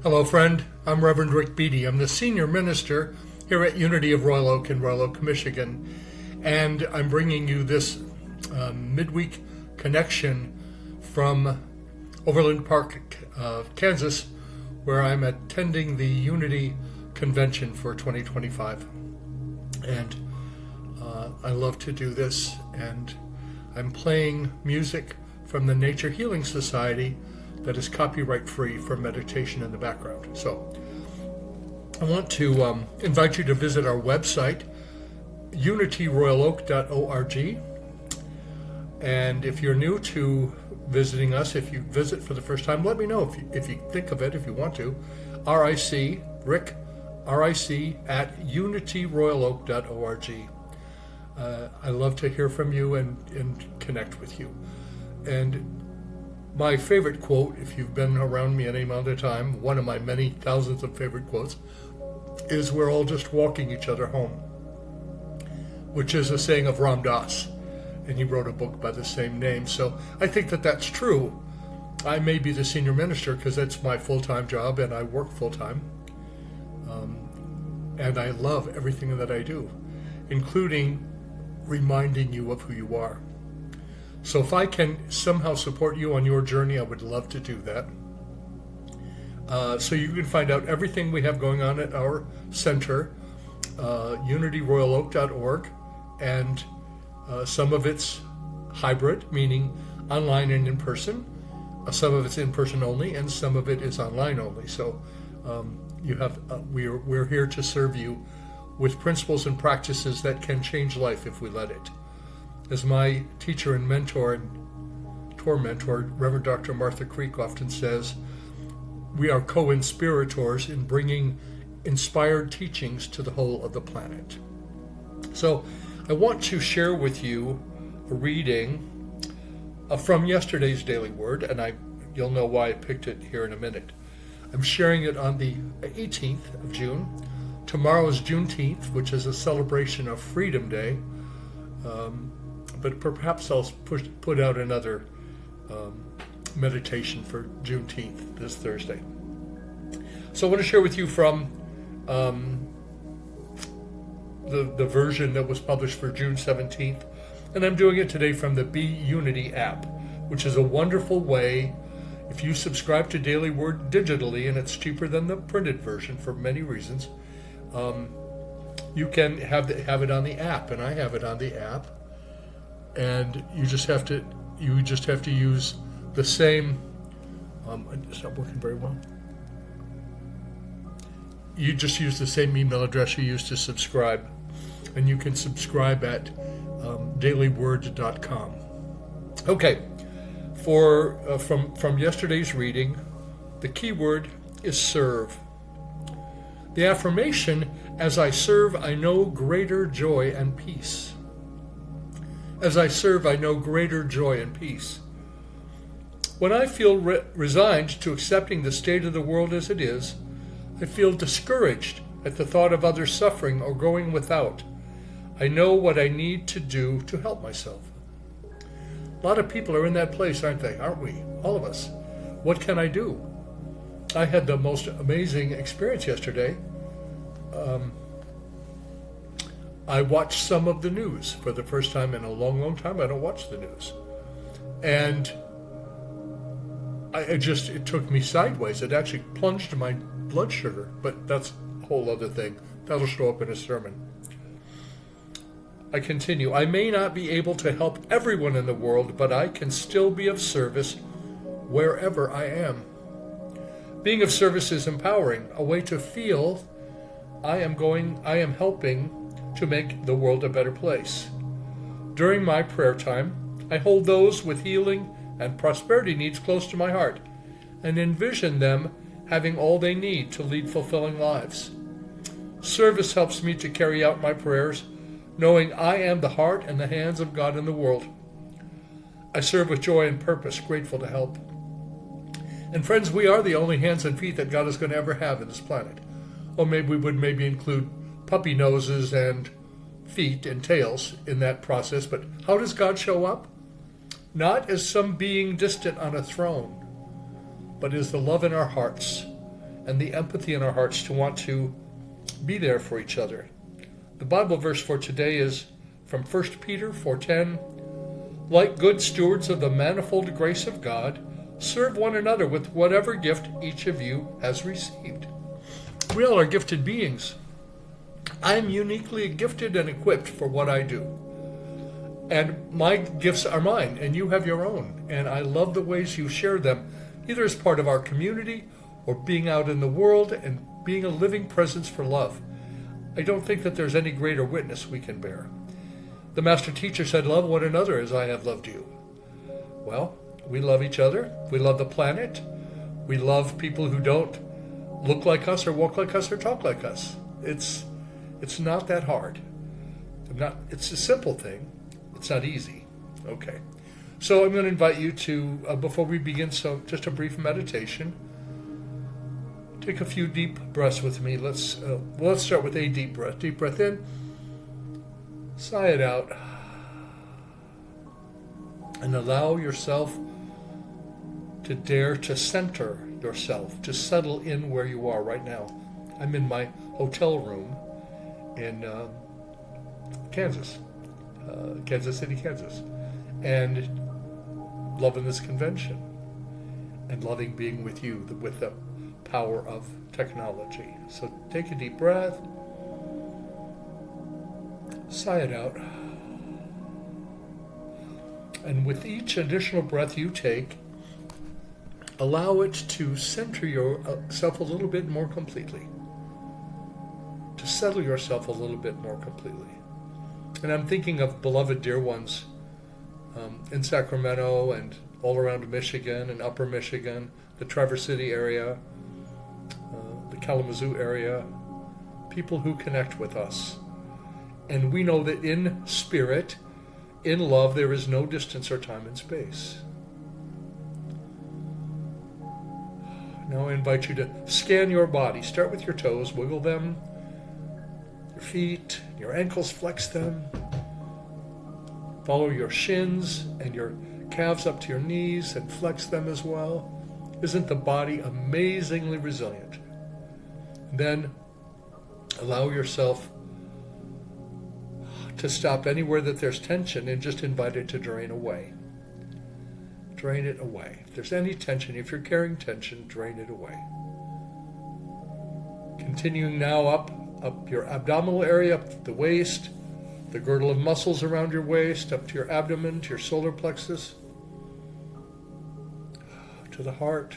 Hello, friend. I'm Reverend Rick Beatty. I'm the senior minister here at Unity of Royal Oak in Royal Oak, Michigan, and I'm bringing you this midweek connection from Overland Park, Kansas, where I'm attending the Unity Convention for 2025. And I love to do this, and I'm playing music from the Nature Healing Society that is copyright free for meditation in the background. So I want to invite you to visit our website, unityroyaloak.org. And if you're new to visiting us, if you visit for the first time, let me know if you think of it, if you want to. Rick, at unityroyaloak.org. I love to hear from you and connect with you. And my favorite quote, if you've been around me any amount of time, one of my many thousands of favorite quotes, is "We're all just walking each other home," which is a saying of Ram Dass, and he wrote a book by the same name. So I think that that's true. I may be the senior minister because that's my full-time job, and I work full-time. And I love everything that I do, including reminding you of who you are. So if I can somehow support you on your journey, I would love to do that. So you can find out everything we have going on at our center, unityroyaloak.org, and some of it's hybrid, meaning online and in person. Some of it's in person only, and some of it is online only. So we're here to serve you with principles and practices that can change life if we let it. As my teacher and mentor and tormentor, Reverend Dr. Martha Creek, often says, we are co-inspirators in bringing inspired teachings to the whole of the planet. So I want to share with you a reading from yesterday's Daily Word, and you'll know why I picked it here in a minute. I'm sharing it on the 18th of June. Tomorrow is Juneteenth, which is a celebration of Freedom Day. But perhaps I'll put out another meditation for Juneteenth this Thursday. So I want to share with you from the version that was published for June 17th, and I'm doing it today from the Be Unity app, which is a wonderful way. If you subscribe to Daily Word digitally, and it's cheaper than the printed version for many reasons, you can have it on the app, and I have it on the app. And you just have to use the same. It's not working very well. You just use the same email address you used to subscribe, and you can subscribe at dailyword.com. Okay, from yesterday's reading, the key word is serve. The affirmation: as I serve, I know greater joy and peace. As I serve, I know greater joy and peace. When I feel resigned to accepting the state of the world as it is, I feel discouraged at the thought of others suffering or going without. I know what I need to do to help myself. A lot of people are in that place, aren't they? Aren't we? All of us. What can I do? I had the most amazing experience yesterday. I watched some of the news for the first time in a long, long time. I don't watch the news. And it took me sideways. It actually plunged my blood sugar, but that's a whole other thing. That'll show up in a sermon. I continue. I may not be able to help everyone in the world, but I can still be of service wherever I am. Being of service is empowering, a way to feel I am helping to make the world a better place. During my prayer time, I hold those with healing and prosperity needs close to my heart and envision them having all they need to lead fulfilling lives. Service helps me to carry out my prayers, knowing I am the heart and the hands of God in the world. I serve with joy and purpose, grateful to help. And friends, we are the only hands and feet that God is going to ever have in this planet. Or maybe we would include puppy noses and feet and tails in that process. But how does God show up? Not as some being distant on a throne, but as the love in our hearts and the empathy in our hearts to want to be there for each other. The Bible verse for today is from 1 Peter 4:10. Like good stewards of the manifold grace of God, serve one another with whatever gift each of you has received. We all are gifted beings. I am uniquely gifted and equipped for what I do. And my gifts are mine, and you have your own. And I love the ways you share them, either as part of our community or being out in the world and being a living presence for love. I don't think that there's any greater witness we can bear. The Master Teacher said, love one another as I have loved you. Well, we love each other. We love the planet. We love people who don't look like us or walk like us or talk like us. It's not that hard. It's a simple thing. It's not easy. Okay. So I'm going to invite you to, before we begin, just a brief meditation. Take a few deep breaths with me. Let's start with a deep breath. Deep breath in. Sigh it out. And allow yourself to dare to center yourself, to settle in where you are right now. I'm in my hotel room in Kansas City, Kansas, and loving this convention and loving being with you with the power of technology. So take a deep breath, sigh it out, and with each additional breath you take, allow it to center yourself a little bit more completely, to settle yourself a little bit more completely. And I'm thinking of beloved dear ones in Sacramento and all around Michigan and Upper Michigan, the Traverse City area, the Kalamazoo area, people who connect with us. And we know that in spirit, in love, there is no distance or time and space. Now I invite you to scan your body. Start with your toes, wiggle them, your feet, your ankles, flex them. Follow your shins and your calves up to your knees and flex them as well. Isn't the body amazingly resilient? Then allow yourself to stop anywhere that there's tension and just invite it to drain away. Drain it away. If there's any tension, if you're carrying tension, drain it away. Continuing now up your abdominal area, up the waist, the girdle of muscles around your waist, up to your abdomen, to your solar plexus, to the heart.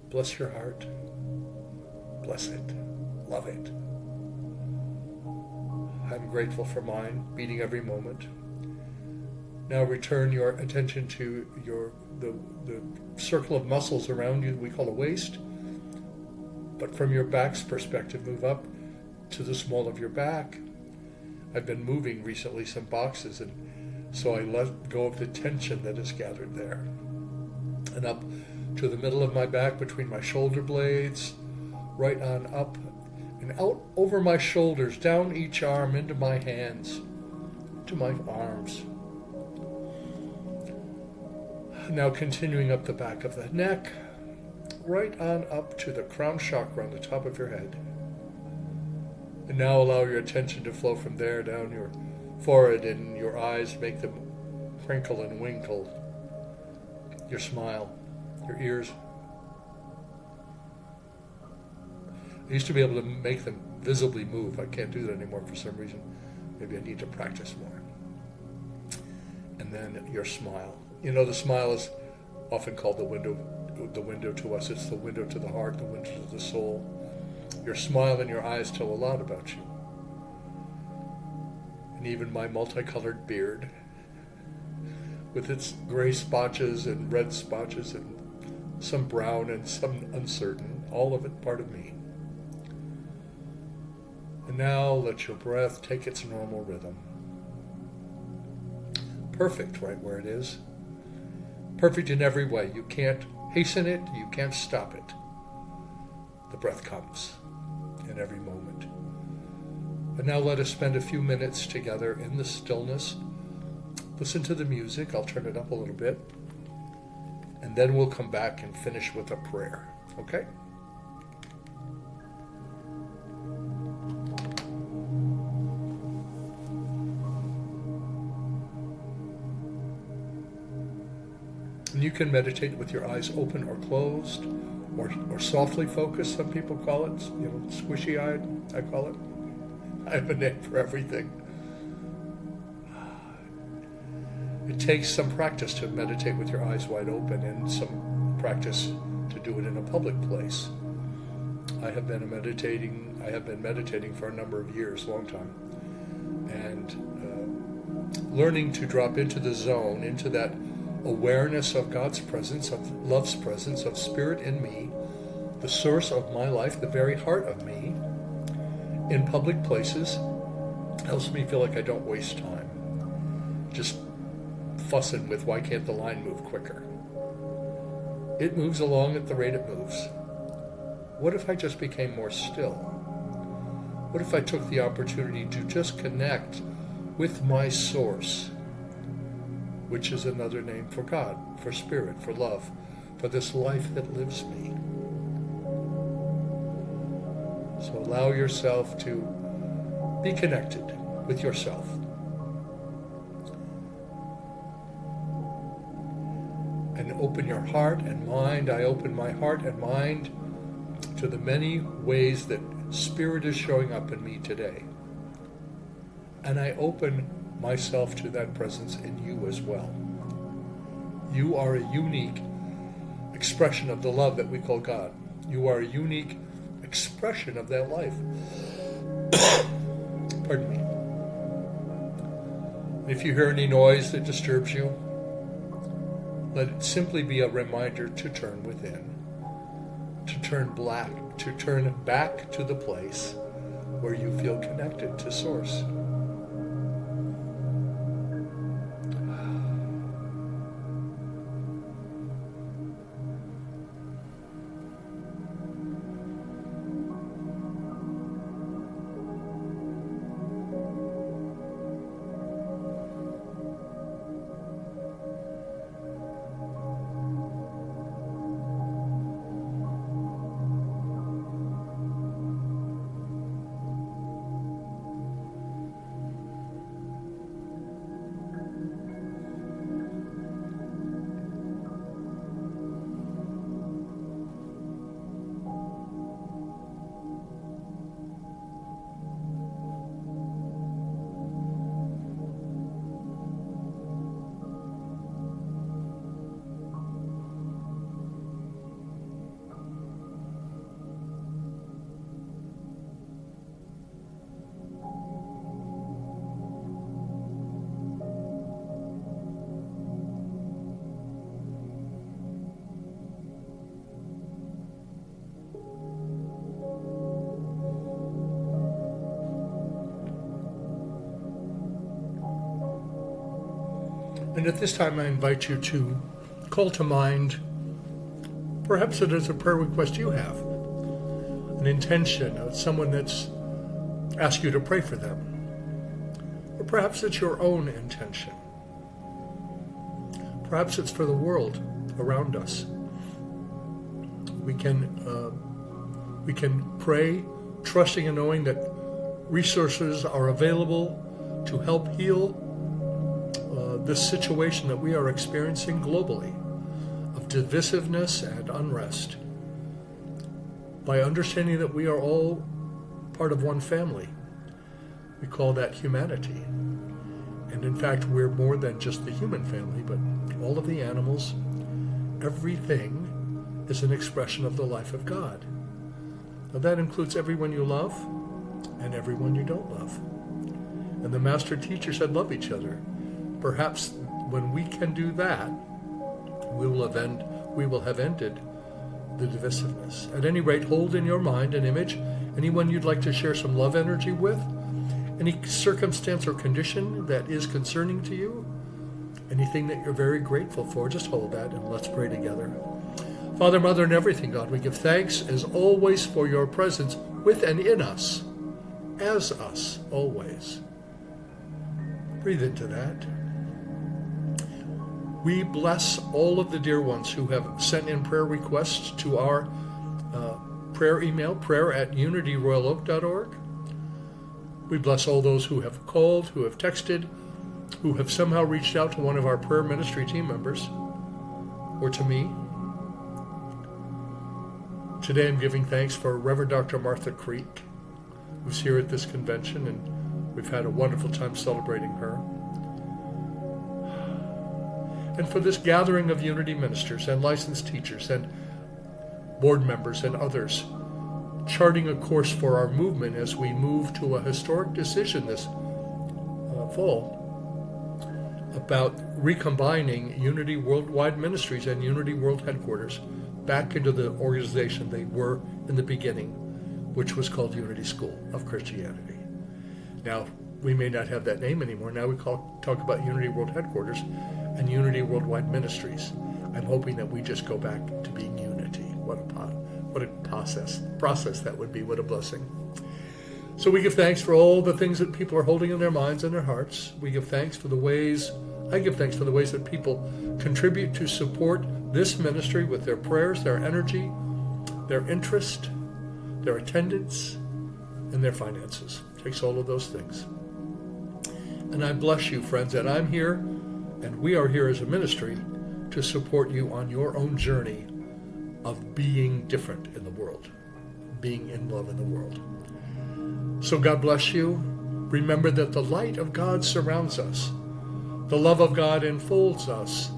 Bless your heart. Bless it. Love it. I'm grateful for mine, beating every moment. Now return your attention to the circle of muscles around you we call the waist. But from your back's perspective, move up to the small of your back. I've been moving recently some boxes, and so I let go of the tension that is gathered there. And up to the middle of my back between my shoulder blades, right on up and out over my shoulders, down each arm, into my hands, to my arms. Now continuing up the back of the neck, right on up to the crown chakra on the top of your head. And now allow your attention to flow from there down your forehead and your eyes, make them crinkle and winkle. Your smile, your ears. I used to be able to make them visibly move. I can't do that anymore for some reason. Maybe I need to practice more. And then your smile. You know, the smile is often called the window to us. It's the window to the heart, the window to the soul. Your smile and your eyes tell a lot about you. And even my multicolored beard, with its gray spotches and red spotches and some brown and some uncertain, all of it part of me. And now let your breath take its normal rhythm. Perfect right where it is. Perfect in every way. You can't hasten it, you can't stop it. The breath comes in every moment. And now let us spend a few minutes together in the stillness. Listen to the music. I'll turn it up a little bit. And then we'll come back and finish with a prayer. Okay? And you can meditate with your eyes open or closed, or softly focused, some people call it, squishy-eyed, I call it. I have a name for everything. It takes some practice to meditate with your eyes wide open, and some practice to do it in a public place. I have been meditating for a number of years, long time, and learning to drop into the zone, into that awareness of God's presence, of love's presence, of Spirit in me, the source of my life, the very heart of me, in public places, helps me feel like I don't waste time just fussing with why can't the line move quicker. It moves along at the rate it moves. What if I just became more still? What if I took the opportunity to just connect with my source, which is another name for God, for Spirit, for love, for this life that lives me? So allow yourself to be connected with yourself. And open your heart and mind. I open my heart and mind to the many ways that Spirit is showing up in me today. And I open myself to that presence in you as well. You are a unique expression of the love that we call God. You are a unique expression of that life. Pardon me. If you hear any noise that disturbs you, let it simply be a reminder to turn within, to turn back to the place where you feel connected to Source. And at this time, I invite you to call to mind, perhaps it is a prayer request you have, an intention of someone that's asked you to pray for them. Or perhaps it's your own intention. Perhaps it's for the world around us. We can pray, trusting and knowing that resources are available to help heal this situation that we are experiencing globally of divisiveness and unrest. By understanding that we are all part of one family, we call that humanity. And in fact, we're more than just the human family, but all of the animals, everything is an expression of the life of God. Now that includes everyone you love and everyone you don't love. And the Master Teacher said, love each other. Perhaps when we can do that, we will have ended the divisiveness. At any rate, hold in your mind an image, anyone you'd like to share some love energy with, any circumstance or condition that is concerning to you, anything that you're very grateful for, just hold that and let's pray together. Father, Mother, and everything, God, we give thanks as always for your presence with and in us, as us, always. Breathe into that. We bless all of the dear ones who have sent in prayer requests to our prayer email, prayer@unityroyaloak.org. We bless all those who have called, who have texted, who have somehow reached out to one of our prayer ministry team members. or to me. Today I'm giving thanks for Reverend Dr. Martha Creek, who's here at this convention, and we've had a wonderful time celebrating her. And for this gathering of Unity ministers and licensed teachers and board members and others, charting a course for our movement as we move to a historic decision this fall about recombining Unity Worldwide Ministries and Unity World Headquarters back into the organization they were in the beginning, which was called Unity School of Christianity. Now, we may not have that name anymore. Now we talk about Unity World Headquarters and Unity Worldwide Ministries. I'm hoping that we just go back to being unity. What a process that would be. What a blessing. So we give thanks for all the things that people are holding in their minds and their hearts. I give thanks for the ways that people contribute to support this ministry with their prayers, their energy, their interest, their attendance, and their finances. It takes all of those things. And I bless you, friends, that I'm here, and we are here as a ministry to support you on your own journey of being different in the world, being in love in the world. So God bless you. Remember that the light of God surrounds us. The love of God enfolds us.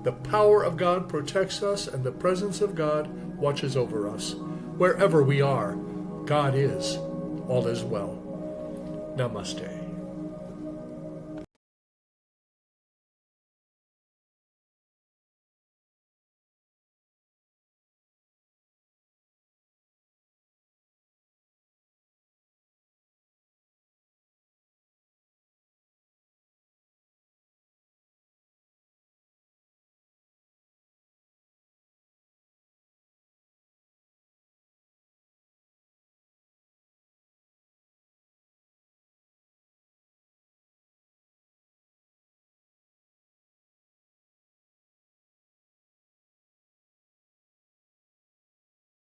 The power of God protects us, and the presence of God watches over us. Wherever we are, God is. All is well. Namaste.